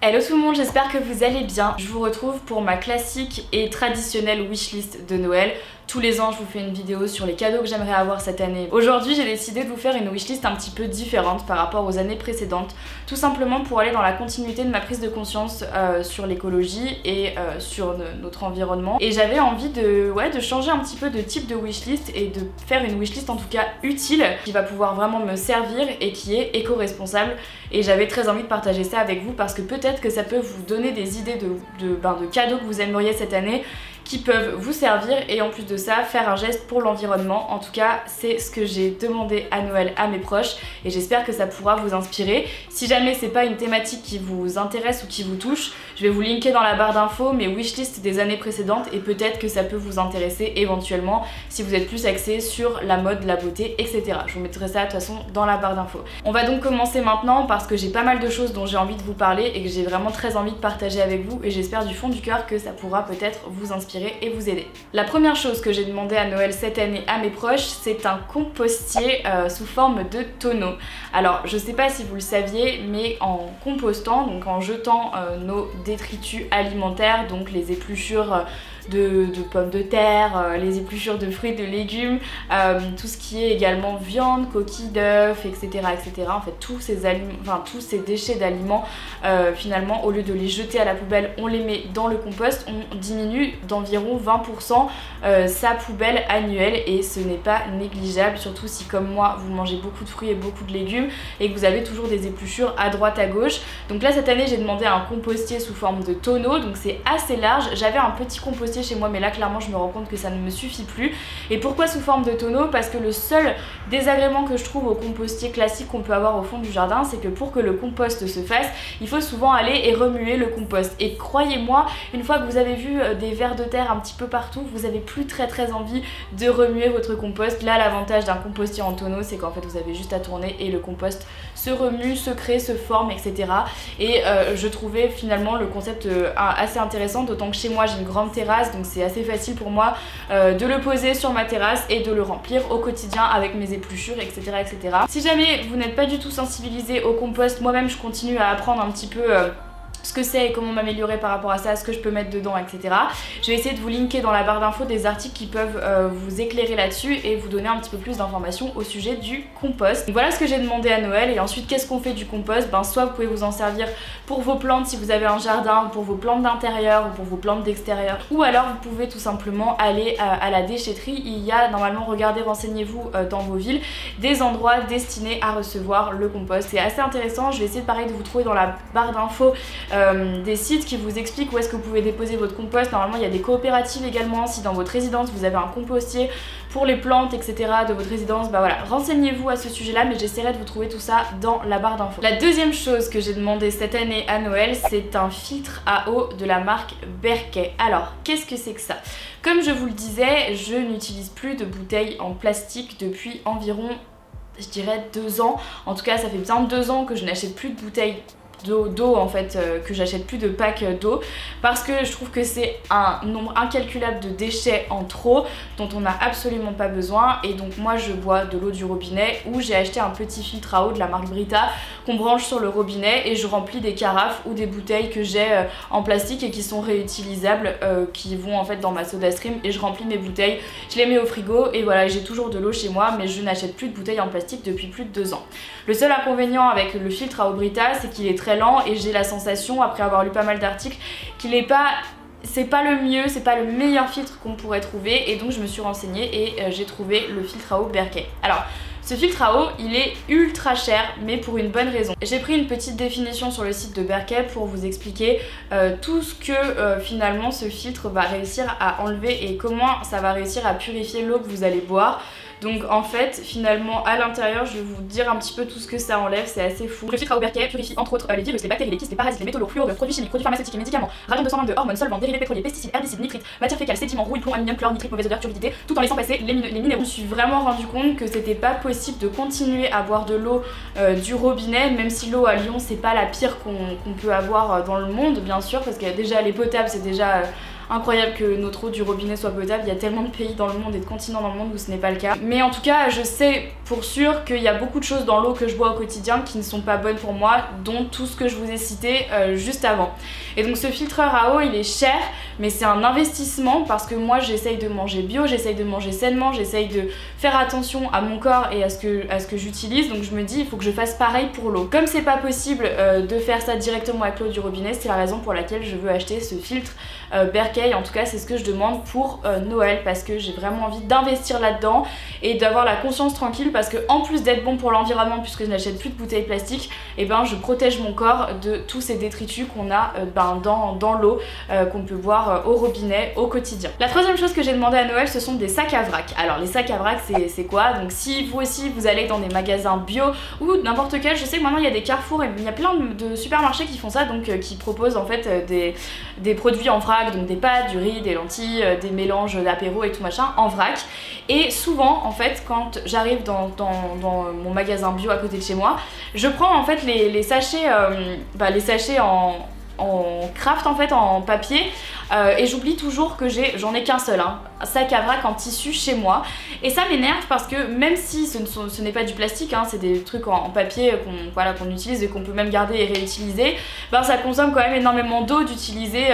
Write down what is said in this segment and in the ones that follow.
Hello tout le monde, j'espère que vous allez bien. Je vous retrouve pour ma classique et traditionnelle wishlist de Noël. Tous les ans, je vous fais une vidéo sur les cadeaux que j'aimerais avoir cette année. Aujourd'hui, j'ai décidé de vous faire une wishlist un petit peu différente par rapport aux années précédentes. Tout simplement pour aller dans la continuité de ma prise de conscience sur l'écologie et sur notre environnement. Et j'avais envie de changer un petit peu de type de wishlist et de faire une wishlist en tout cas utile, qui va pouvoir vraiment me servir et qui est éco-responsable. Et j'avais très envie de partager ça avec vous parce que peut-être que ça peut vous donner des idées de cadeaux que vous aimeriez cette année, qui peuvent vous servir et en plus de ça faire un geste pour l'environnement. En tout cas, c'est ce que j'ai demandé à Noël à mes proches et j'espère que ça pourra vous inspirer. Si jamais c'est pas une thématique qui vous intéresse ou qui vous touche, je vais vous linker dans la barre d'infos mes wishlists des années précédentes et peut-être que ça peut vous intéresser éventuellement si vous êtes plus axé sur la mode, la beauté, etc. Je vous mettrai ça de toute façon dans la barre d'infos. On va donc commencer maintenant parce que j'ai pas mal de choses dont j'ai envie de vous parler et que j'ai vraiment très envie de partager avec vous et j'espère du fond du cœur que ça pourra peut-être vous inspirer et vous aider. La première chose que j'ai demandé à Noël cette année à mes proches, c'est un compostier sous forme de tonneau. Alors je sais pas si vous le saviez, mais en compostant, donc en jetant nos détritus alimentaires, donc les épluchures de pommes de terre, les épluchures de fruits, de légumes, tout ce qui est également viande, coquilles d'œufs, etc., etc. En fait tous ces déchets d'aliments, finalement au lieu de les jeter à la poubelle, on les met dans le compost, on diminue d'environ 20% sa poubelle annuelle et ce n'est pas négligeable, surtout si comme moi vous mangez beaucoup de fruits et beaucoup de légumes et que vous avez toujours des épluchures à droite à gauche. Donc là cette année j'ai demandé un compostier sous forme de tonneau, donc c'est assez large. J'avais un petit compostier chez moi mais là clairement je me rends compte que ça ne me suffit plus. Et pourquoi sous forme de tonneau? Parce que le seul désagrément que je trouve au compostier classique qu'on peut avoir au fond du jardin, c'est que pour que le compost se fasse, il faut souvent aller et remuer le compost. Et croyez-moi, une fois que vous avez vu des vers de terre un petit peu partout, vous avez plus très envie de remuer votre compost. Là l'avantage d'un compostier en tonneau, c'est qu'en fait vous avez juste à tourner et le compost se remue, se crée, se forme, etc. Et je trouvais finalement le concept assez intéressant, d'autant que chez moi j'ai une grande terrasse, donc c'est assez facile pour moi de le poser sur ma terrasse et de le remplir au quotidien avec mes épluchures, etc., etc. Si jamais vous n'êtes pas du tout sensibilisé au compost, moi-même je continue à apprendre un petit peu ce que c'est et comment m'améliorer par rapport à ça, ce que je peux mettre dedans, etc. Je vais essayer de vous linker dans la barre d'infos des articles qui peuvent vous éclairer là-dessus et vous donner un petit peu plus d'informations au sujet du compost. Donc voilà ce que j'ai demandé à Noël. Et ensuite qu'est-ce qu'on fait du compost? Soit vous pouvez vous en servir pour vos plantes si vous avez un jardin, pour vos plantes d'intérieur ou pour vos plantes d'extérieur, ou alors vous pouvez tout simplement aller à la déchetterie. Il y a normalement, regardez, renseignez-vous dans vos villes, des endroits destinés à recevoir le compost. C'est assez intéressant. Je vais essayer pareil de vous trouver dans la barre d'infos des sites qui vous expliquent où est-ce que vous pouvez déposer votre compost. Normalement il y a des coopératives également. Si dans votre résidence vous avez un compostier pour les plantes, etc. de votre résidence, voilà, renseignez-vous à ce sujet là, mais j'essaierai de vous trouver tout ça dans la barre d'infos. La deuxième chose que j'ai demandé cette année à Noël, c'est un filtre à eau de la marque Berkey. Alors qu'est-ce que c'est que ça? Comme je vous le disais, je n'utilise plus de bouteilles en plastique depuis environ, je dirais 2 ans. En tout cas ça fait bien 2 ans que je n'achète plus de bouteilles d'eau en fait, que j'achète plus de packs d'eau parce que je trouve que c'est un nombre incalculable de déchets en trop dont on n'a absolument pas besoin. Et donc moi je bois de l'eau du robinet, où j'ai acheté un petit filtre à eau de la marque Brita qu'on branche sur le robinet et je remplis des carafes ou des bouteilles que j'ai en plastique et qui sont réutilisables, qui vont en fait dans ma soda stream, et je remplis mes bouteilles, je les mets au frigo et voilà, j'ai toujours de l'eau chez moi, mais je n'achète plus de bouteilles en plastique depuis plus de 2 ans. Le seul inconvénient avec le filtre à eau Brita, c'est qu'il est très lent et j'ai la sensation, après avoir lu pas mal d'articles, qu'il est pas... c'est pas le mieux, c'est pas le meilleur filtre qu'on pourrait trouver, et donc je me suis renseignée et j'ai trouvé le filtre à eau Berkey. Alors ce filtre à eau il est ultra cher, mais pour une bonne raison. J'ai pris une petite définition sur le site de Berkey pour vous expliquer tout ce que finalement ce filtre va réussir à enlever et comment ça va réussir à purifier l'eau que vous allez boire. Donc en fait finalement à l'intérieur, je vais vous dire un petit peu tout ce que ça enlève, c'est assez fou. Le filtre à eau Berkey purifie entre autres les virus, les bactéries, les kystes, les parasites, les métaux lourds, fluorures, produits chimiques, produits pharmaceutiques et médicaments, radium 222, hormones, solvants, dérivés pétroliers, pesticides, herbicides, nitrites, matières fécales, sédiments, rouille, plomb, aluminium, chlore, nitrite, mauvaise odeur, turbidité, tout en laissant passer les minéraux. Je me suis vraiment rendu compte que c'était pas possible de continuer à boire de l'eau du robinet, même si l'eau à Lyon c'est pas la pire qu'on peut avoir dans le monde bien sûr, parce que déjà les potables c'est déjà incroyable que notre eau du robinet soit potable. Il y a tellement de pays dans le monde et de continents dans le monde où ce n'est pas le cas. Mais en tout cas, je sais pour sûr qu'il y a beaucoup de choses dans l'eau que je bois au quotidien qui ne sont pas bonnes pour moi, dont tout ce que je vous ai cité juste avant. Et donc ce filtreur à eau, il est cher, mais c'est un investissement parce que moi j'essaye de manger bio, j'essaye de manger sainement, j'essaye de faire attention à mon corps et à ce que j'utilise. Donc je me dis il faut que je fasse pareil pour l'eau. Comme c'est pas possible de faire ça directement avec l'eau du robinet, c'est la raison pour laquelle je veux acheter ce filtre Berkey. En tout cas c'est ce que je demande pour Noël, parce que j'ai vraiment envie d'investir là-dedans et d'avoir la conscience tranquille, parce que en plus d'être bon pour l'environnement puisque je n'achète plus de bouteilles plastiques, et ben je protège mon corps de tous ces détritus qu'on a dans l'eau qu'on peut boire au robinet au quotidien. La troisième chose que j'ai demandé à Noël, ce sont des sacs à vrac. Alors les sacs à vrac c'est quoi? Donc si vous aussi vous allez dans des magasins bio ou n'importe quel, je sais que maintenant il y a des Carrefour et il y a plein de supermarchés qui font ça, donc qui proposent en fait des produits en vrac, donc des pâtes, du riz, des lentilles, des mélanges d'apéro et tout machin en vrac. Et souvent en fait quand j'arrive dans mon magasin bio à côté de chez moi, je prends en fait les sachets en craft en fait, en papier, et j'oublie toujours que j'en ai qu'un seul, un sac à vrac en tissu chez moi, et ça m'énerve parce que même si ce n'est pas du plastique, c'est des trucs en papier qu'on utilise et qu'on peut même garder et réutiliser, ça consomme quand même énormément d'eau d'utiliser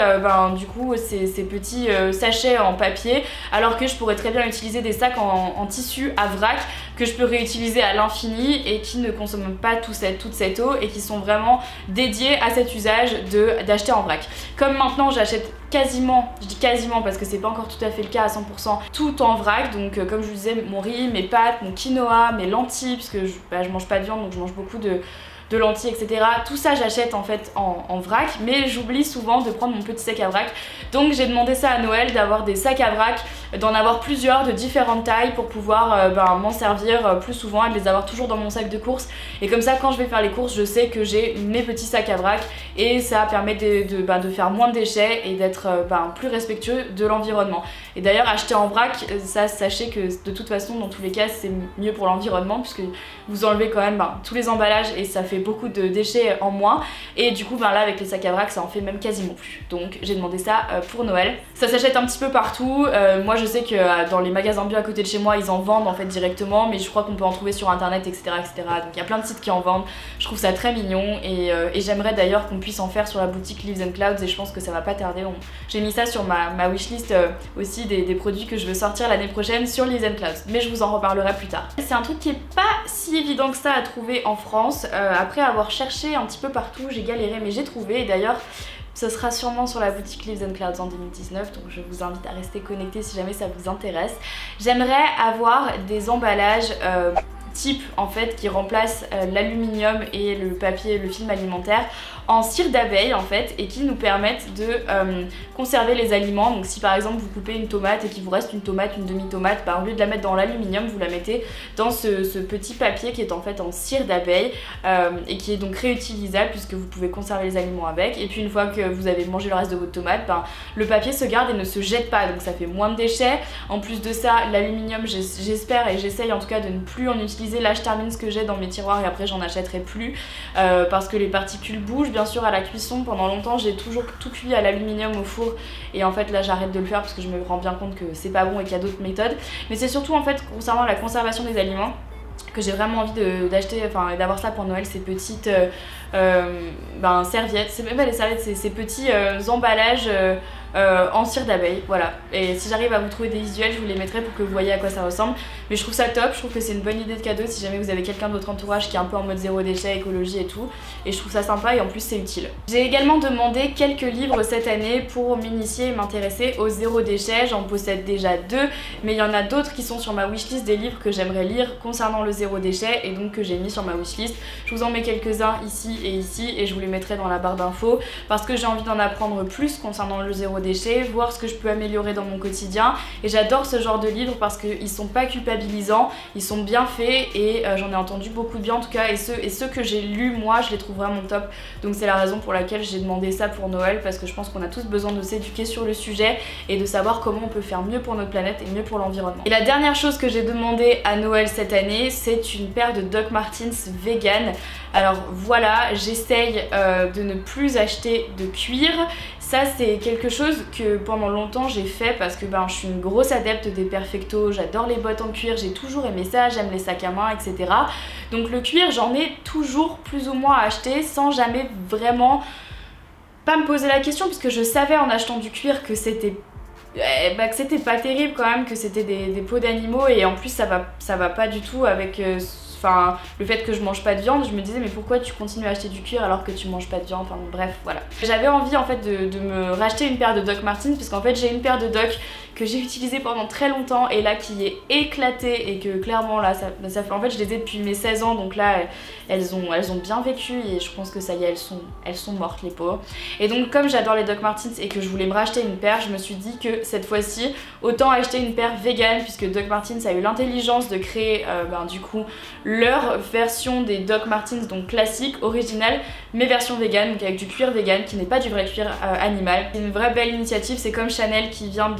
du coup ces petits sachets en papier, alors que je pourrais très bien utiliser des sacs en tissu à vrac que je peux réutiliser à l'infini et qui ne consomment pas toute cette eau et qui sont vraiment dédiés à cet usage d'acheter en vrac. Comme maintenant j'achète quasiment, je dis quasiment parce que c'est pas encore tout à fait le cas à 100%, tout en vrac, donc comme je vous disais, mon riz, mes pâtes, mon quinoa, mes lentilles, puisque je mange pas de viande donc je mange beaucoup de lentilles, etc. Tout ça j'achète en fait en vrac, mais j'oublie souvent de prendre mon petit sac à vrac. Donc j'ai demandé ça à Noël, d'avoir des sacs à vrac, d'en avoir plusieurs de différentes tailles pour pouvoir m'en servir plus souvent et de les avoir toujours dans mon sac de course. Et comme ça quand je vais faire les courses, je sais que j'ai mes petits sacs à vrac et ça permet de faire moins de déchets et d'être plus respectueux de l'environnement. Et d'ailleurs acheter en vrac, ça sachez que de toute façon dans tous les cas c'est mieux pour l'environnement puisque vous enlevez quand même tous les emballages et ça fait beaucoup de déchets en moins, et du coup là avec les sacs à vrac ça en fait même quasiment plus. Donc j'ai demandé ça pour Noël. Ça s'achète un petit peu partout, moi je sais que dans les magasins bio à côté de chez moi ils en vendent en fait directement, mais je crois qu'on peut en trouver sur internet, etc., donc il y a plein de sites qui en vendent. Je trouve ça très mignon et j'aimerais d'ailleurs qu'on puisse en faire sur la boutique Leaves and Clouds, et je pense que ça va pas tarder. J'ai mis ça sur ma wishlist aussi des produits que je veux sortir l'année prochaine sur Leaves and Clouds, mais je vous en reparlerai plus tard. C'est un truc qui est pas si évident que ça à trouver en France. Après avoir cherché un petit peu partout, j'ai galéré, mais j'ai trouvé. Et d'ailleurs ce sera sûrement sur la boutique Leaves and Clouds en 2019, donc je vous invite à rester connecté si jamais ça vous intéresse. J'aimerais avoir des emballages type en fait qui remplacent l'aluminium et le papier, le film alimentaire, en cire d'abeille en fait, et qui nous permettent de conserver les aliments. Donc si par exemple vous coupez une tomate et qu'il vous reste une tomate, une demi-tomate, au lieu de la mettre dans l'aluminium, vous la mettez dans ce petit papier qui est en fait en cire d'abeille et qui est donc réutilisable puisque vous pouvez conserver les aliments avec. Et puis une fois que vous avez mangé le reste de votre tomate, le papier se garde et ne se jette pas, donc ça fait moins de déchets. En plus de ça, l'aluminium, j'espère et j'essaye en tout cas de ne plus en utiliser. Là je termine ce que j'ai dans mes tiroirs et après j'en achèterai plus parce que les particules bougent. Bien sûr à la cuisson, pendant longtemps j'ai toujours tout cuit à l'aluminium au four, et en fait là j'arrête de le faire parce que je me rends bien compte que c'est pas bon et qu'il y a d'autres méthodes. Mais c'est surtout en fait concernant la conservation des aliments que j'ai vraiment envie d'acheter, d'avoir ça pour Noël, ces petites serviettes, c'est même pas des serviettes, ces petits emballages en cire d'abeille, voilà. Et si j'arrive à vous trouver des visuels, je vous les mettrai pour que vous voyez à quoi ça ressemble. Mais je trouve ça top, je trouve que c'est une bonne idée de cadeau si jamais vous avez quelqu'un de votre entourage qui est un peu en mode zéro déchet, écologie et tout. Et je trouve ça sympa et en plus c'est utile. J'ai également demandé quelques livres cette année pour m'initier et m'intéresser au zéro déchet. J'en possède déjà 2, mais il y en a d'autres qui sont sur ma wishlist, des livres que j'aimerais lire concernant le zéro déchet et donc que j'ai mis sur ma wishlist. Je vous en mets quelques-uns ici et je vous les mettrai dans la barre d'infos parce que j'ai envie d'en apprendre plus concernant le zéro déchet, voir ce que je peux améliorer dans mon quotidien, et j'adore ce genre de livres parce qu'ils sont pas culpabilisants, ils sont bien faits et j'en ai entendu beaucoup de bien en tout cas, et ceux que j'ai lus moi je les trouve vraiment top. Donc c'est la raison pour laquelle j'ai demandé ça pour Noël, parce que je pense qu'on a tous besoin de s'éduquer sur le sujet et de savoir comment on peut faire mieux pour notre planète et mieux pour l'environnement. Et la dernière chose que j'ai demandé à Noël cette année, c'est une paire de Doc Martens vegan. Alors voilà, déjà j'essaye de ne plus acheter de cuir. Ça c'est quelque chose que pendant longtemps j'ai fait parce que je suis une grosse adepte des perfectos, j'adore les bottes en cuir, j'ai toujours aimé ça, j'aime les sacs à main, etc. Donc le cuir j'en ai toujours plus ou moins acheté sans jamais vraiment pas me poser la question, puisque je savais en achetant du cuir que c'était pas terrible quand même, que c'était des peaux d'animaux, et en plus ça va pas du tout avec le fait que je mange pas de viande. Je me disais mais pourquoi tu continues à acheter du cuir alors que tu manges pas de viande, enfin bref voilà. J'avais envie en fait de me racheter une paire de Doc Martens, parce qu'en fait j'ai une paire de Doc que j'ai utilisée pendant très longtemps et là qui est éclatée, et que clairement là ça fait, en fait je les ai depuis mes 16 ans, donc là elles ont bien vécu et je pense que ça y est, elles sont mortes les pauvres. Et donc comme j'adore les Doc Martens et que je voulais me racheter une paire, je me suis dit que cette fois-ci autant acheter une paire vegan, puisque Doc Martens a eu l'intelligence de créer du coup leur version des Doc Martens, donc classique, originale, mais version vegan, donc avec du cuir vegan qui n'est pas du vrai cuir animal. C'est une vraie belle initiative, c'est comme Chanel qui vient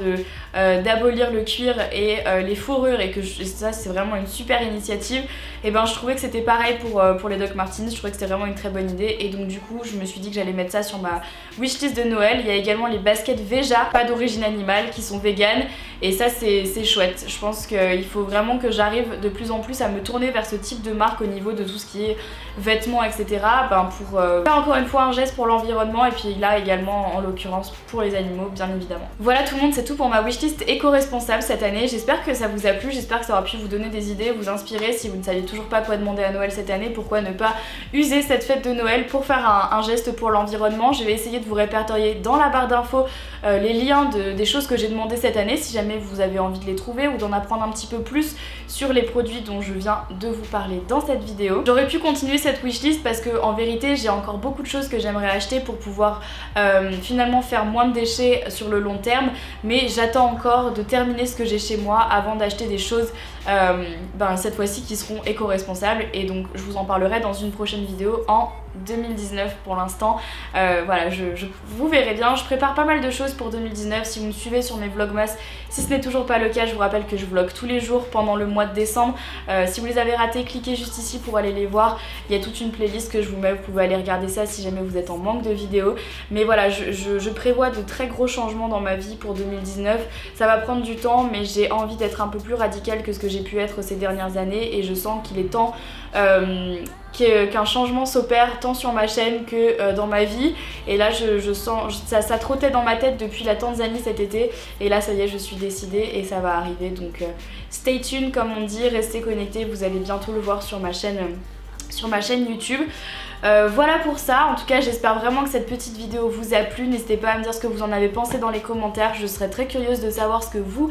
d'abolir le cuir et les fourrures, et que ça c'est vraiment une super initiative. Et je trouvais que c'était pareil pour les Doc Martens, je trouvais que c'était vraiment une très bonne idée, et donc du coup je me suis dit que j'allais mettre ça sur ma wishlist de Noël. Il y a également les baskets Veja, pas d'origine animale, qui sont véganes, et ça c'est chouette. Je pense qu'il faut vraiment que j'arrive de plus en plus à me tourner vers ce type de marque au niveau de tout ce qui est vêtements, etc. Pour faire encore une fois un geste pour l'environnement, et puis là également en l'occurrence pour les animaux bien évidemment. Voilà tout le monde, c'est tout pour ma wishlist éco-responsable cette année. J'espère que ça vous a plu, j'espère que ça aura pu vous donner des idées, vous inspirer. Si vous ne saviez toujours pas quoi demander à Noël cette année, pourquoi ne pas user cette fête de Noël pour faire un geste pour l'environnement. Je vais essayer de vous répertorier dans la barre d'infos les liens des choses que j'ai demandé cette année, si jamais vous avez envie de les trouver ou d'en apprendre un petit peu plus sur les produits dont je viens de vous parler dans cette vidéo. J'aurais pu continuer cette wishlist parce que en vérité j'ai encore beaucoup de choses que j'aimerais acheter pour pouvoir finalement faire moins de déchets sur le long terme, mais j'attends encore de terminer ce que j'ai chez moi avant d'acheter des choses cette fois-ci qui seront éco-responsables, et donc je vous en parlerai dans une prochaine vidéo en 2019 pour l'instant. Voilà, vous verrez bien, je prépare pas mal de choses pour 2019 si vous me suivez sur mes vlogmas. Si ce n'est toujours pas le cas, je vous rappelle que je vlog tous les jours pendant le mois de décembre. Si vous les avez ratés, cliquez juste ici pour aller les voir. Il y a toute une playlist que je vous mets, vous pouvez aller regarder ça si jamais vous êtes en manque de vidéos. Mais voilà, je prévois de très gros changements dans ma vie pour 2019. Ça va prendre du temps, mais j'ai envie d'être un peu plus radicale que ce que j'ai pu être ces dernières années, et je sens qu'il est temps qu'un changement s'opère tant sur ma chaîne que dans ma vie. Et là je sens, ça trottait dans ma tête depuis la Tanzanie cet été, et là ça y est, je suis décidée et ça va arriver. Donc stay tuned comme on dit, restez connectés, vous allez bientôt le voir sur ma chaîne YouTube. Voilà pour ça, en tout cas j'espère vraiment que cette petite vidéo vous a plu. N'hésitez pas à me dire ce que vous en avez pensé dans les commentaires, je serais très curieuse de savoir ce que vous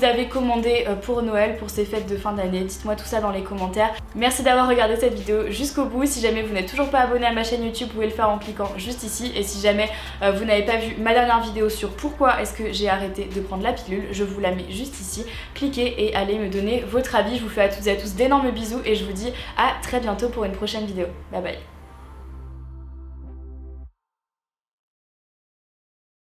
avez commandé pour Noël, pour ces fêtes de fin d'année. Dites-moi tout ça dans les commentaires. Merci d'avoir regardé cette vidéo jusqu'au bout. Si jamais vous n'êtes toujours pas abonné à ma chaîne YouTube, vous pouvez le faire en cliquant juste ici, et si jamais vous n'avez pas vu ma dernière vidéo sur pourquoi est-ce que j'ai arrêté de prendre la pilule, je vous la mets juste ici. Cliquez et allez me donner votre avis. Je vous fais à toutes et à tous d'énormes bisous et je vous dis à très bientôt pour une prochaine vidéo. Bye bye.